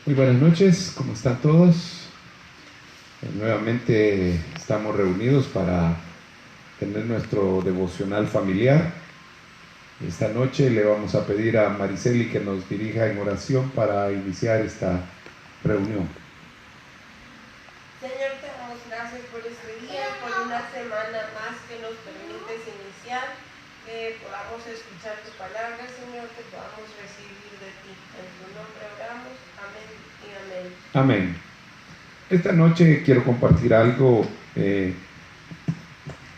Muy buenas noches, ¿cómo están todos? Nuevamente estamos reunidos para tener nuestro devocional familiar. Esta noche le vamos a pedir a Mariceli que nos dirija en oración para iniciar esta reunión. Señor, te damos gracias por este día, por una semana más que nos permites iniciar, que podamos escuchar tu palabra, Señor, que podamos recibir de ti. En tu nombre oramos. Amén y amén. Amén. Esta noche quiero compartir algo.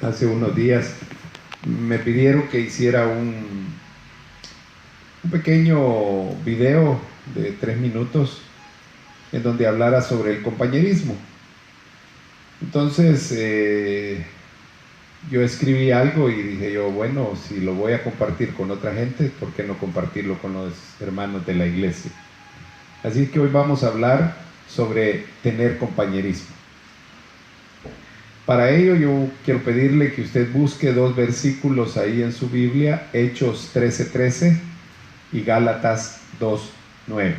Hace unos días me pidieron que hiciera un pequeño video de 3 minutos en donde hablara sobre el compañerismo. Entonces yo escribí algo y dije yo, bueno, si lo voy a compartir con otra gente, ¿por qué no compartirlo con los hermanos de la iglesia? Así que hoy vamos a hablar sobre tener compañerismo. Para ello yo quiero pedirle que usted busque 2 versículos ahí en su Biblia, Hechos 13:13 y Gálatas 2:9.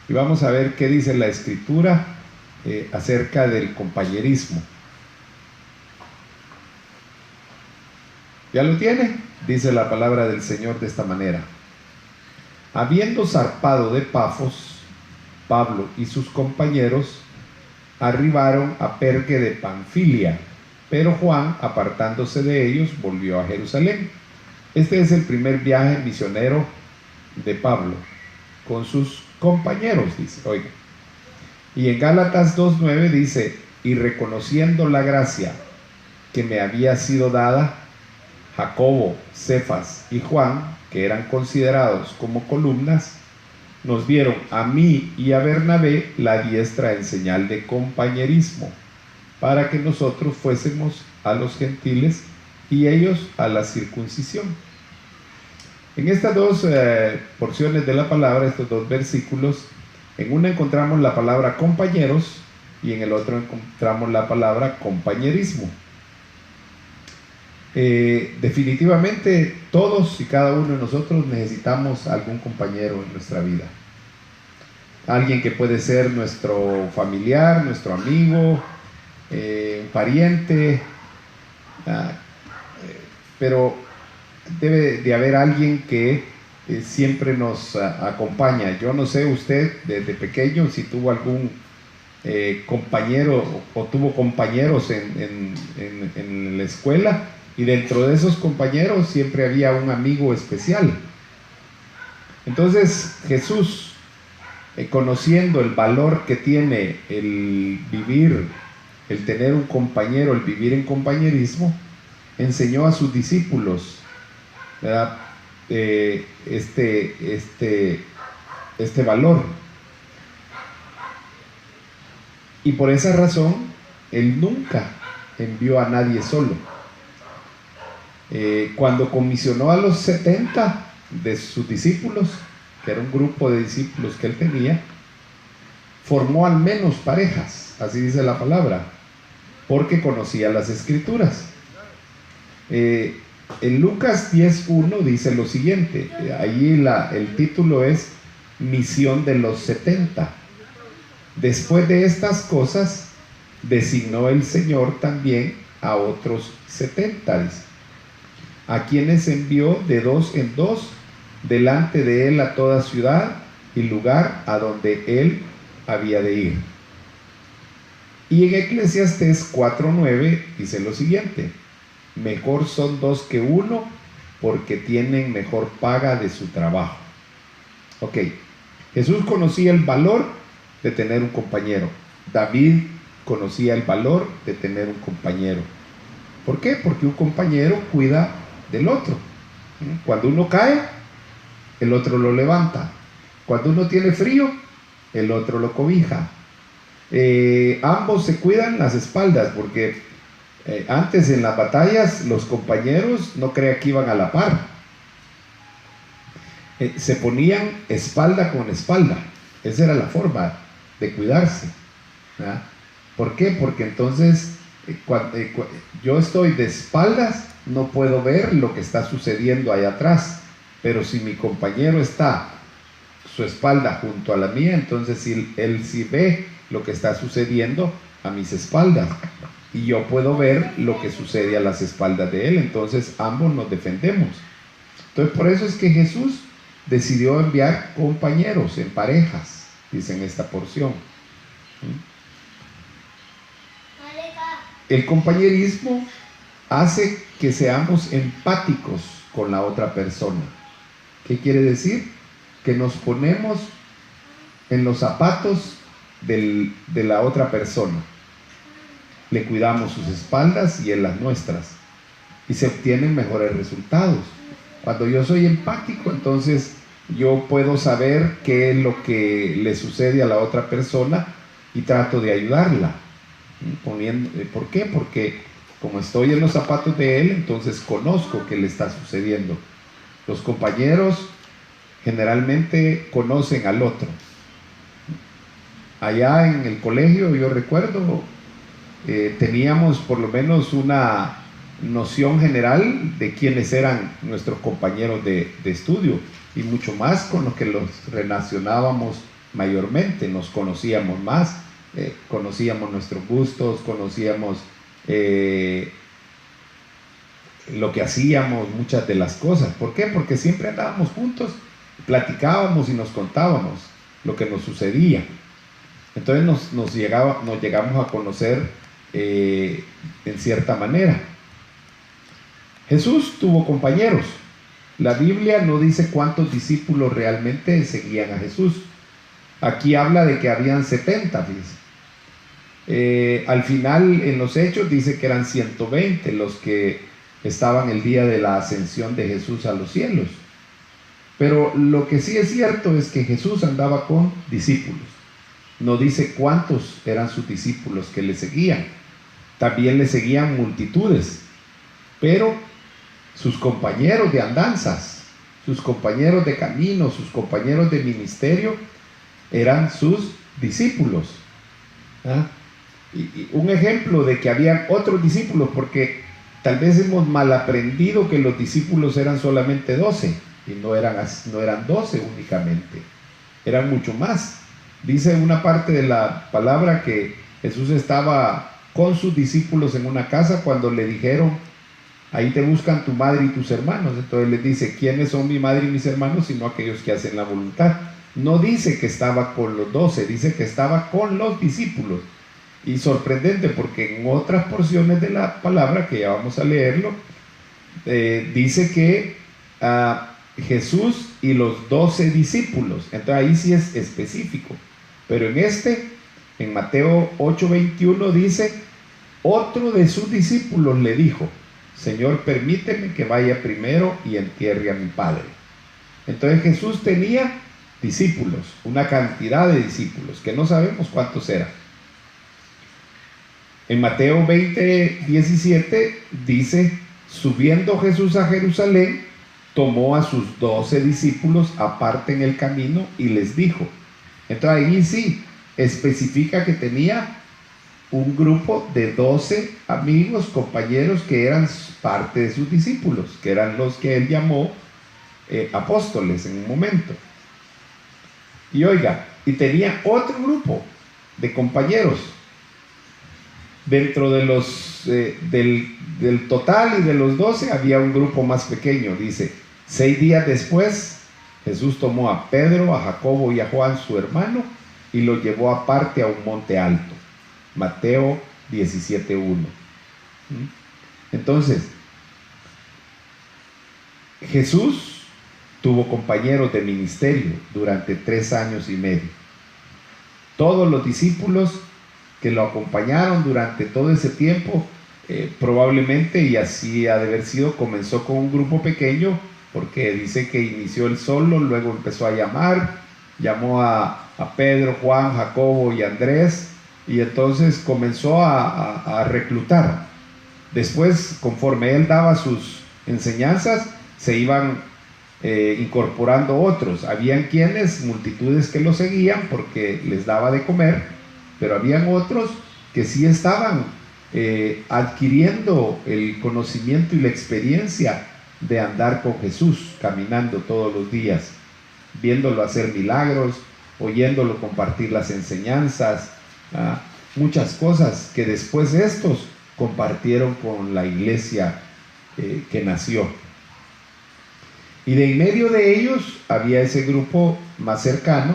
Y vamos a ver qué dice la Escritura acerca del compañerismo. ¿Ya lo tiene? Dice la palabra del Señor de esta manera: habiendo zarpado de Pafos, Pablo y sus compañeros arribaron a Perge de Panfilia, pero Juan, apartándose de ellos, volvió a Jerusalén. Este es el primer viaje misionero de Pablo con sus compañeros, dice, oiga. Y en Gálatas 2:9 dice: y reconociendo la gracia que me había sido dada, Jacobo, Cefas y Juan, que eran considerados como columnas, nos dieron a mí y a Bernabé la diestra en señal de compañerismo, para que nosotros fuésemos a los gentiles y ellos a la circuncisión. En estas 2 porciones de la palabra, estos 2 versículos, en una encontramos la palabra compañeros y en el otro encontramos la palabra compañerismo. Definitivamente todos y cada uno de nosotros necesitamos algún compañero en nuestra vida, alguien que puede ser nuestro familiar, nuestro amigo, un pariente, pero debe de haber alguien que siempre nos acompaña. Yo no sé usted desde pequeño si tuvo algún compañero o tuvo compañeros en la escuela, y dentro de esos compañeros siempre había un amigo especial. Entonces Jesús, conociendo el valor que tiene el vivir, el tener un compañero, el vivir en compañerismo, enseñó a sus discípulos, ¿verdad? Este valor. Y por esa razón Él nunca envió a nadie solo. Cuando comisionó a los 70 de sus discípulos, que era un grupo de discípulos que Él tenía, formó al menos parejas, así dice la palabra, porque conocía las Escrituras. En Lucas 10:1 dice lo siguiente, allí el título es Misión de los 70. Después de estas cosas, designó el Señor también a otros 70, dice, a quienes envió de 2 en 2 delante de él a toda ciudad y lugar a donde él había de ir. Y en Eclesiastés 4:9 dice lo siguiente: mejor son 2 que 1, porque tienen mejor paga de su trabajo. Ok, Jesús conocía el valor de tener un compañero. David conocía el valor de tener un compañero. ¿Por qué? Porque un compañero cuida del otro. Cuando uno cae, el otro lo levanta. Cuando uno tiene frío, el otro lo cobija. Ambos se cuidan las espaldas, porque antes en las batallas los compañeros no crea que iban a la par. Se ponían espalda con espalda. Esa era la forma de cuidarse, ¿verdad? ¿Por qué? Porque entonces cuando yo estoy de espaldas, no puedo ver lo que está sucediendo allá atrás, pero si mi compañero está su espalda junto a la mía, entonces él sí ve lo que está sucediendo a mis espaldas y yo puedo ver lo que sucede a las espaldas de él, entonces ambos nos defendemos. Entonces por eso es que Jesús decidió enviar compañeros en parejas, dice en esta porción. El compañerismo hace que seamos empáticos con la otra persona. ¿Qué quiere decir? Que nos ponemos en los zapatos de la otra persona. Le cuidamos sus espaldas y él las nuestras. Y se obtienen mejores resultados. Cuando yo soy empático, entonces yo puedo saber qué es lo que le sucede a la otra persona y trato de ayudarla. ¿Por qué? Porque como estoy en los zapatos de él, entonces conozco qué le está sucediendo. Los compañeros generalmente conocen al otro. Allá en el colegio, yo recuerdo, teníamos por lo menos una noción general de quiénes eran nuestros compañeros de estudio, y mucho más con los que los relacionábamos mayormente, nos conocíamos más, conocíamos nuestros gustos, conocíamos lo que hacíamos, muchas de las cosas. ¿Por qué? Porque siempre andábamos juntos, platicábamos y nos contábamos lo que nos sucedía. Entonces nos llegamos a conocer en cierta manera. Jesús tuvo compañeros. La Biblia no dice cuántos discípulos realmente seguían a Jesús. Aquí habla de que habían 70, dice. Al final, en los Hechos, dice que eran 120 los que estaban el día de la ascensión de Jesús a los cielos. Pero lo que sí es cierto es que Jesús andaba con discípulos. No dice cuántos eran sus discípulos que le seguían. También le seguían multitudes. Pero sus compañeros de andanzas, sus compañeros de camino, sus compañeros de ministerio, eran sus discípulos. Y un ejemplo de que habían otros discípulos, porque tal vez hemos mal aprendido que los discípulos eran solamente 12, y no eran 12 únicamente, eran mucho más. Dice una parte de la palabra que Jesús estaba con sus discípulos en una casa cuando le dijeron: ahí te buscan tu madre y tus hermanos. Entonces les dice: ¿quiénes son mi madre y mis hermanos? Sino aquellos que hacen la voluntad. No dice que estaba con los 12, dice que estaba con los discípulos. Y sorprendente, porque en otras porciones de la palabra, que ya vamos a leerlo, dice que Jesús y los 12 discípulos. Entonces ahí sí es específico. Pero en Mateo 8:21 dice: otro de sus discípulos le dijo: Señor, permíteme que vaya primero y entierre a mi padre. Entonces Jesús tenía discípulos, una cantidad de discípulos, que no sabemos cuántos eran. En Mateo 20:17 dice: subiendo Jesús a Jerusalén, tomó a sus 12 discípulos aparte en el camino y les dijo. Entonces ahí sí especifica que tenía un grupo de 12 amigos, compañeros, que eran parte de sus discípulos, que eran los que él llamó apóstoles en un momento. Y oiga, y tenía otro grupo de compañeros. Dentro de los del total y de los 12 había un grupo más pequeño. Dice: 6 días después, Jesús tomó a Pedro, a Jacobo y a Juan, su hermano, y los llevó aparte a un monte alto. Mateo 17:1. Entonces, Jesús tuvo compañeros de ministerio durante 3 años y medio. Todos los discípulos que lo acompañaron durante todo ese tiempo, probablemente, y así ha de haber sido, comenzó con un grupo pequeño, porque dice que inició él solo, luego empezó a llamó a Pedro, Juan, Jacobo y Andrés, y entonces comenzó a reclutar. Después, conforme él daba sus enseñanzas, se iban incorporando otros. Habían multitudes que lo seguían porque les daba de comer, pero habían otros que sí estaban adquiriendo el conocimiento y la experiencia de andar con Jesús, caminando todos los días. viéndolo hacer milagros, oyéndolo compartir las enseñanzas, muchas cosas que después estos compartieron con la iglesia que nació. Y de en medio de ellos había ese grupo más cercano,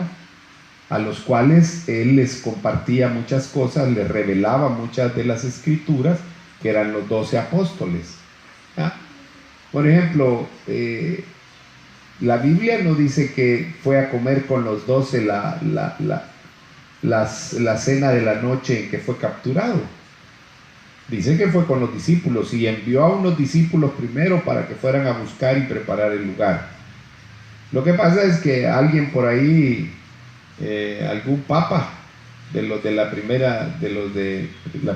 a los cuales él les compartía muchas cosas, les revelaba muchas de las escrituras, que eran los 12 apóstoles. Por ejemplo, la Biblia no dice que fue a comer con los 12 la cena de la noche en que fue capturado. Dice que fue con los discípulos y envió a unos discípulos primero para que fueran a buscar y preparar el lugar. Lo que pasa es que alguien por ahí, algún papa de los de la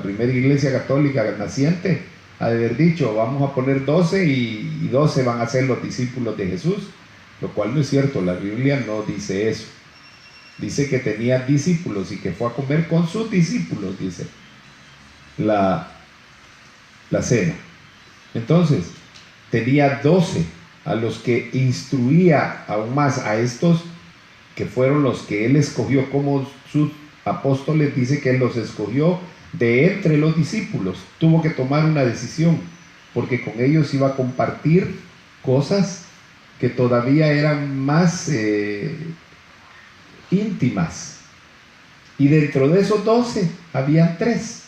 primera iglesia católica naciente, ha de haber dicho: vamos a poner 12 y 12 van a ser los discípulos de Jesús, lo cual no es cierto. La Biblia no dice eso. Dice que tenía discípulos y que fue a comer con sus discípulos, dice la cena. Entonces, tenía 12 a los que instruía aún más a estos, que fueron los que él escogió como sus apóstoles. Dice que él los escogió de entre los discípulos. Tuvo que tomar una decisión, porque con ellos iba a compartir cosas que todavía eran más íntimas. Y dentro de esos 12 habían 3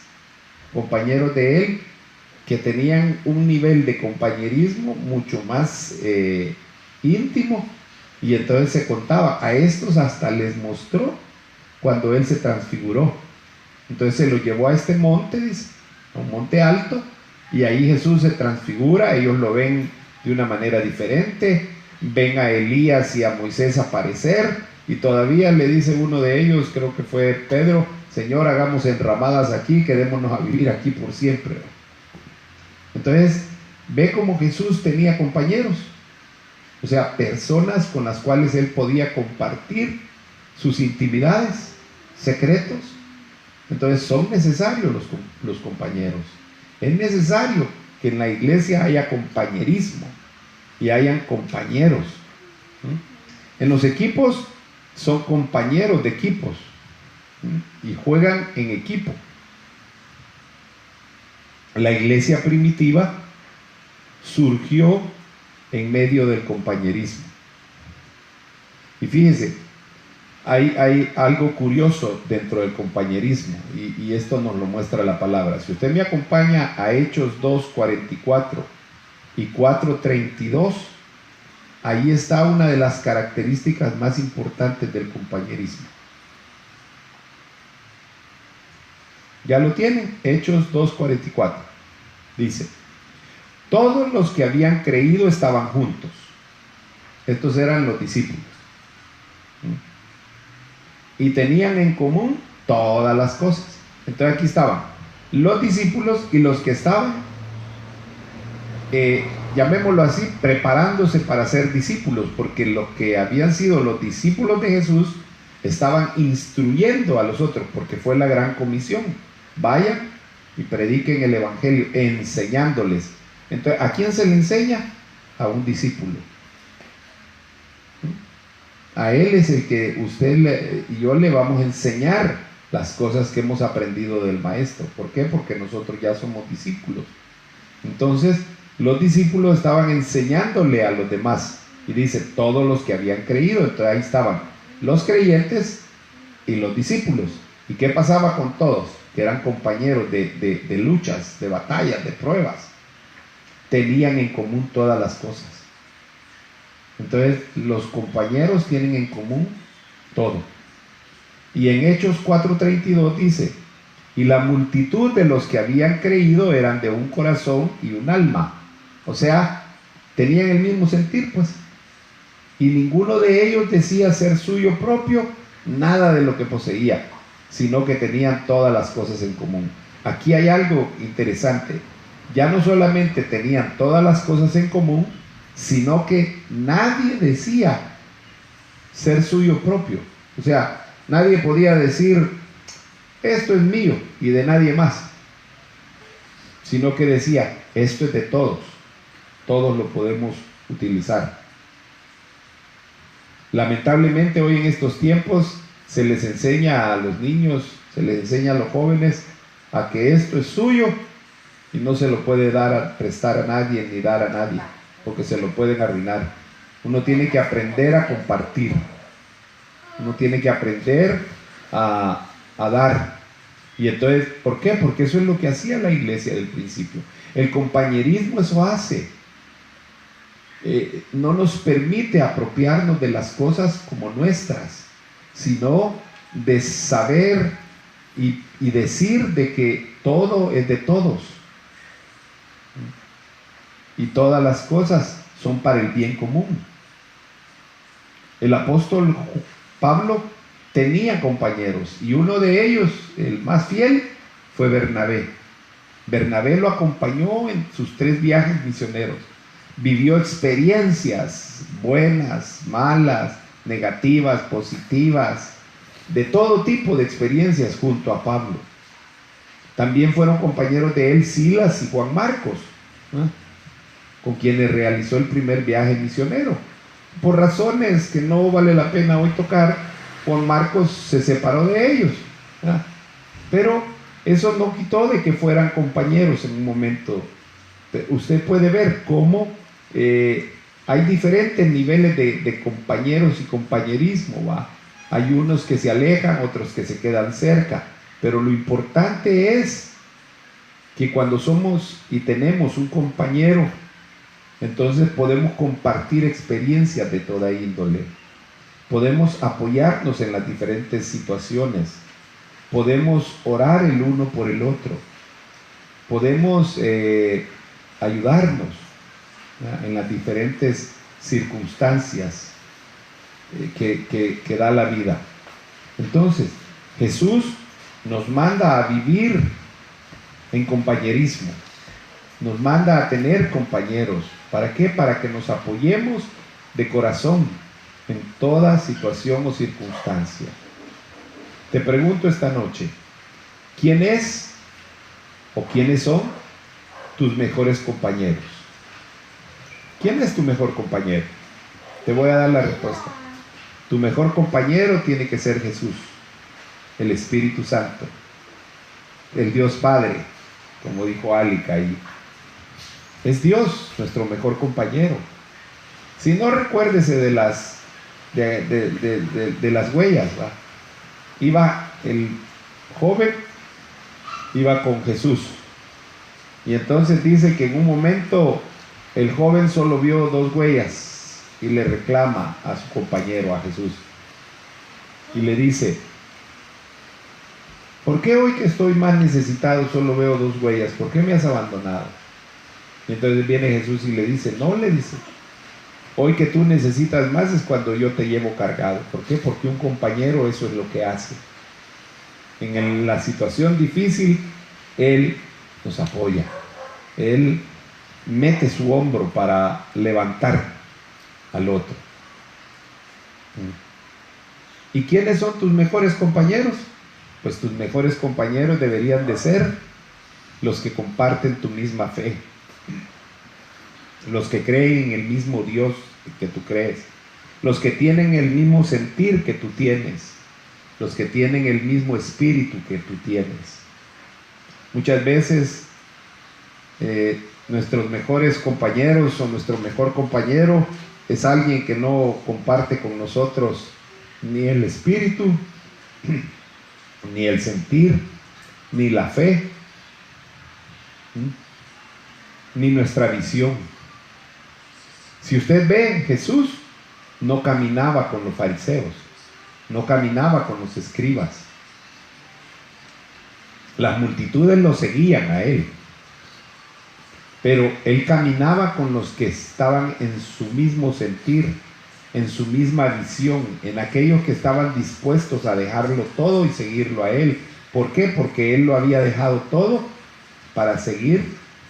compañeros de él que tenían un nivel de compañerismo mucho más íntimo, y entonces se contaba. A estos hasta les mostró cuando él se transfiguró. Entonces se los llevó a este monte, dice, a un monte alto, y ahí Jesús se transfigura. Ellos lo ven de una manera diferente, ven a Elías y a Moisés aparecer, y todavía le dice uno de ellos, creo que fue Pedro: Señor, hagamos enramadas aquí, quedémonos a vivir aquí por siempre. Entonces ve como Jesús tenía compañeros, o sea, personas con las cuales él podía compartir sus intimidades, secretos. Entonces son necesarios los compañeros. Es necesario que en la iglesia haya compañerismo y hayan compañeros. En los equipos son compañeros de equipos y juegan en equipo. La iglesia primitiva surgió en medio del compañerismo. Y fíjense, hay algo curioso dentro del compañerismo, y esto nos lo muestra la palabra. Si usted me acompaña a Hechos 2:44 y 4:32, ahí está una de las características más importantes del compañerismo. ¿Ya lo tienen? Hechos 2:44. Dice: todos los que habían creído estaban juntos. Estos eran los discípulos. Y tenían en común todas las cosas. Entonces aquí estaban los discípulos y los que estaban, llamémoslo así, preparándose para ser discípulos, porque los que habían sido los discípulos de Jesús estaban instruyendo a los otros, porque fue la gran comisión: vayan y prediquen el evangelio, enseñándoles. Entonces, ¿a quién se le enseña? A un discípulo. A él es el que usted y yo le vamos a enseñar las cosas que hemos aprendido del maestro. ¿Por qué? Porque nosotros ya somos discípulos. Entonces, los discípulos estaban enseñándole a los demás, y dice todos los que habían creído. Entonces ahí estaban los creyentes y los discípulos. ¿Y qué pasaba con todos? Que eran compañeros de luchas, de batallas, de pruebas. Tenían en común todas las cosas. Entonces los compañeros tienen en común todo. Y en Hechos 4:32 dice: y la multitud de los que habían creído eran de un corazón y un alma. O sea, tenían el mismo sentir, pues. Y ninguno de ellos decía ser suyo propio nada de lo que poseía, sino que tenían todas las cosas en común. Aquí hay algo interesante. Ya no solamente tenían todas las cosas en común, sino que nadie decía ser suyo propio. O sea, nadie podía decir: esto es mío y de nadie más, sino que decía: esto es de todos, todos lo podemos utilizar. Lamentablemente hoy en estos tiempos se les enseña a los niños, se les enseña a los jóvenes a que esto es suyo y no se lo puede prestar a nadie ni dar a nadie, porque se lo pueden arruinar. Uno tiene que aprender a compartir, uno tiene que aprender a dar. Y entonces, ¿por qué? Porque eso es lo que hacía la iglesia del principio. El compañerismo eso hace. No nos permite apropiarnos de las cosas como nuestras, sino de saber y decir de que todo es de todos. Y todas las cosas son para el bien común. El apóstol Pablo tenía compañeros y uno de ellos, el más fiel, fue Bernabé. Bernabé lo acompañó en sus 3 viajes misioneros. Vivió experiencias buenas, malas, negativas, positivas, de todo tipo de experiencias junto a Pablo. También fueron compañeros de él Silas y Juan Marcos, ¿no?, con quienes realizó el primer viaje misionero. Por razones que no vale la pena hoy tocar, Juan Marcos se separó de ellos, ¿no?, pero eso no quitó de que fueran compañeros en un momento. Usted puede ver cómo hay diferentes niveles de compañeros y compañerismo, ¿va? Hay unos que se alejan, otros que se quedan cerca, pero lo importante es que cuando somos y tenemos un compañero, entonces podemos compartir experiencias de toda índole, podemos apoyarnos en las diferentes situaciones, podemos orar el uno por el otro, podemos ayudarnos, ¿no?, en las diferentes circunstancias que da la vida. Entonces, Jesús nos manda a vivir en compañerismo, nos manda a tener compañeros. ¿Para qué? Para que nos apoyemos de corazón en toda situación o circunstancia. Te pregunto esta noche, ¿quién es o quiénes son tus mejores compañeros? ¿Quién es tu mejor compañero? Te voy a dar la respuesta. Tu mejor compañero tiene que ser Jesús, el Espíritu Santo, el Dios Padre, como dijo Álica ahí. Es Dios nuestro mejor compañero. Si no, recuérdese de las huellas, ¿va? Iba el joven, iba con Jesús, y entonces dice que en un momento el joven solo vio 2 huellas y le reclama a su compañero, a Jesús, y le dice: ¿por qué hoy que estoy más necesitado solo veo 2 huellas? ¿Por qué me has abandonado? Y entonces viene Jesús y le dice: no, le dice, hoy que tú necesitas más es cuando yo te llevo cargado. ¿Por qué? Porque un compañero eso es lo que hace. En la situación difícil, Él nos apoya. Él mete su hombro para levantar al otro. ¿Y quiénes son tus mejores compañeros? Pues tus mejores compañeros deberían de ser los que comparten tu misma fe, los que creen en el mismo Dios que tú crees, los que tienen el mismo sentir que tú tienes, los que tienen el mismo espíritu que tú tienes. Muchas veces nuestros mejores compañeros o nuestro mejor compañero es alguien que no comparte con nosotros ni el espíritu, ni el sentir, ni la fe, ni nuestra visión. Si usted ve, Jesús no caminaba con los fariseos, no caminaba con los escribas. Las multitudes lo seguían a él, pero él caminaba con los que estaban en su mismo sentir, en su misma visión, en aquellos que estaban dispuestos a dejarlo todo y seguirlo a él. ¿Por qué? Porque él lo había dejado todo para seguir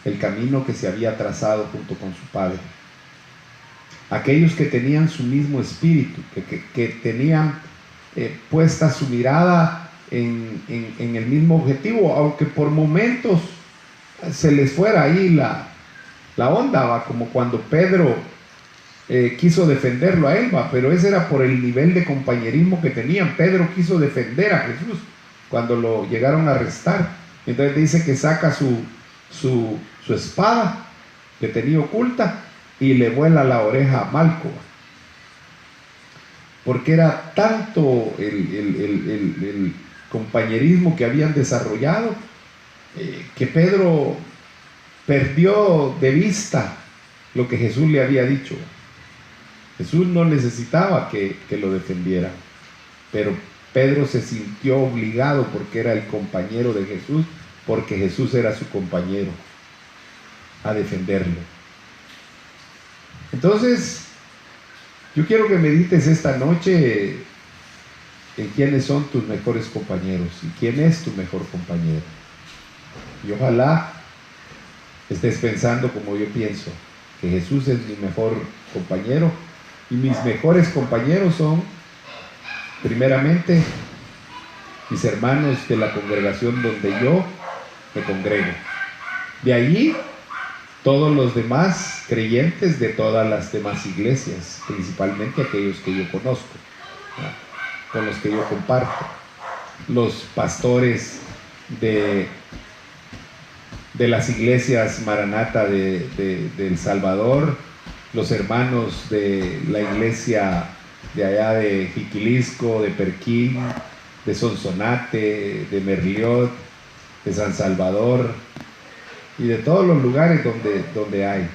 el camino que se había trazado junto con su Padre. Aquellos que tenían su mismo espíritu, que tenían puesta su mirada en el mismo objetivo, aunque por momentos se les fuera ahí la onda, ¿va? Como cuando Pedro quiso defenderlo a él, pero ese era por el nivel de compañerismo que tenían. Pedro quiso defender a Jesús cuando lo llegaron a arrestar. Entonces dice que saca su espada que tenía oculta y le vuela la oreja a Malco, porque era tanto el compañerismo que habían desarrollado que Pedro perdió de vista lo que Jesús le había dicho. Jesús no necesitaba que lo defendiera, pero Pedro se sintió obligado porque era el compañero de Jesús, porque Jesús era su compañero, a defenderlo. Entonces, yo quiero que medites esta noche en quiénes son tus mejores compañeros y quién es tu mejor compañero. Y ojalá estés pensando como yo pienso, que Jesús es mi mejor compañero, y mis mejores compañeros son, primeramente, mis hermanos de la congregación donde yo me congrego. De allí, todos los demás creyentes de todas las demás iglesias, principalmente aquellos que yo conozco, ¿no?, con los que yo comparto. Los pastores de las iglesias Maranata de El Salvador, los hermanos de la iglesia de allá de Jiquilisco, de Perquín, de Sonsonate, de Merliot, de San Salvador y de todos los lugares donde hay.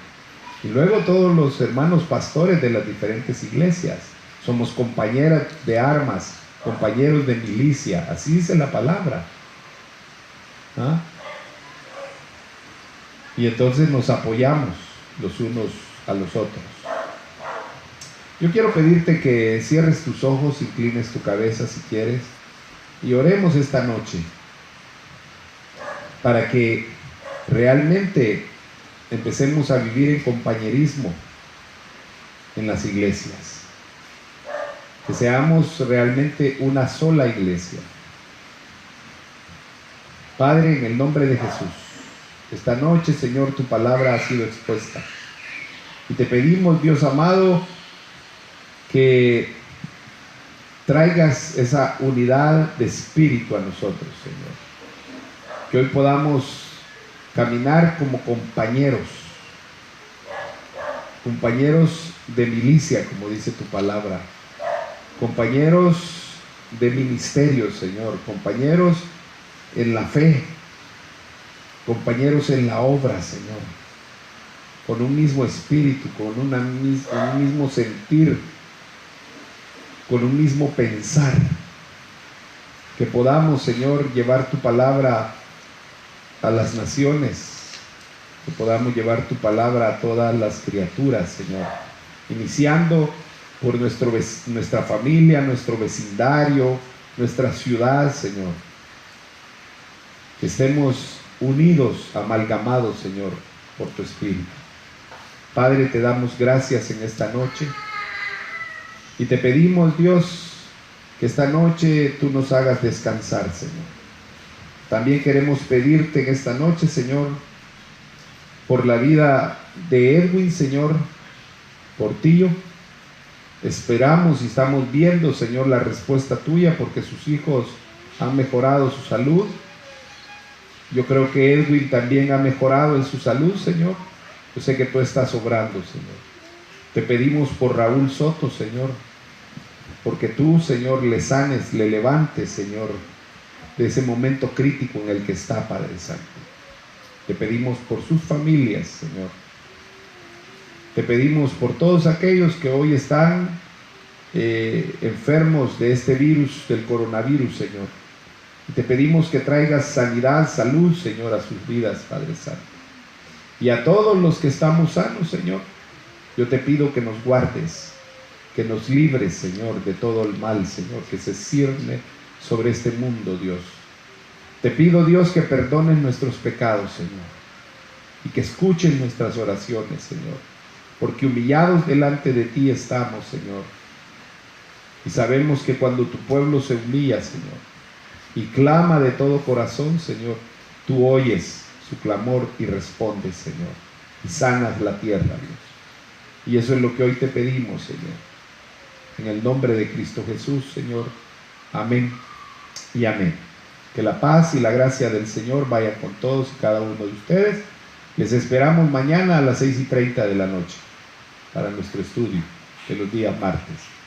Y luego todos los hermanos pastores de las diferentes iglesias. Somos compañeras de armas, compañeros de milicia, así dice la palabra. ¿Ah? Y entonces nos apoyamos los unos a los otros. Yo quiero pedirte que cierres tus ojos, inclines tu cabeza si quieres, y oremos esta noche para que realmente empecemos a vivir en compañerismo en las iglesias, que seamos realmente una sola iglesia. Padre, en el nombre de Jesús, esta noche, Señor, tu palabra ha sido expuesta. Y te pedimos, Dios amado, que traigas esa unidad de espíritu a nosotros, Señor. Que hoy podamos caminar como compañeros de milicia, como dice tu palabra, compañeros de ministerio, Señor, compañeros en la fe, compañeros en la obra, Señor, con un mismo espíritu, con un mismo sentir, con un mismo pensar, que podamos, Señor, llevar tu palabra a las naciones, que podamos llevar tu palabra a todas las criaturas, Señor, iniciando por nuestra familia, nuestro vecindario, nuestra ciudad, Señor, que estemos unidos, amalgamados, Señor, por tu Espíritu. Padre, te damos gracias en esta noche y te pedimos, Dios, que esta noche tú nos hagas descansar, Señor. También queremos pedirte en esta noche, Señor, por la vida de Edwin, Señor, Portillo. Esperamos y estamos viendo, Señor, la respuesta tuya, porque sus hijos han mejorado su salud. Yo creo que Edwin también ha mejorado en su salud, Señor. Yo sé que tú estás obrando, Señor. Te pedimos por Raúl Soto, Señor, porque tú, Señor, le sanes, le levantes, Señor, de ese momento crítico en el que está, Padre Santo. Te pedimos por sus familias, Señor. Te pedimos por todos aquellos que hoy están enfermos de este virus, del coronavirus, Señor. Y te pedimos que traigas sanidad, salud, Señor, a sus vidas, Padre Santo. Y a todos los que estamos sanos, Señor, yo te pido que nos guardes, que nos libres, Señor, de todo el mal, Señor, que se cierne sobre este mundo, Dios. Te pido, Dios, que perdones nuestros pecados, Señor, y que escuchen nuestras oraciones, Señor, porque humillados delante de ti estamos, Señor. Y sabemos que cuando tu pueblo se humilla, Señor, y clama de todo corazón, Señor, tú oyes su clamor y respondes, Señor, y sanas la tierra, Dios. Y eso es lo que hoy te pedimos, Señor. En el nombre de Cristo Jesús, Señor. Amén y amén. Que la paz y la gracia del Señor vaya con todos y cada uno de ustedes. Les esperamos mañana a las 6:30 de la noche para nuestro estudio de los días martes.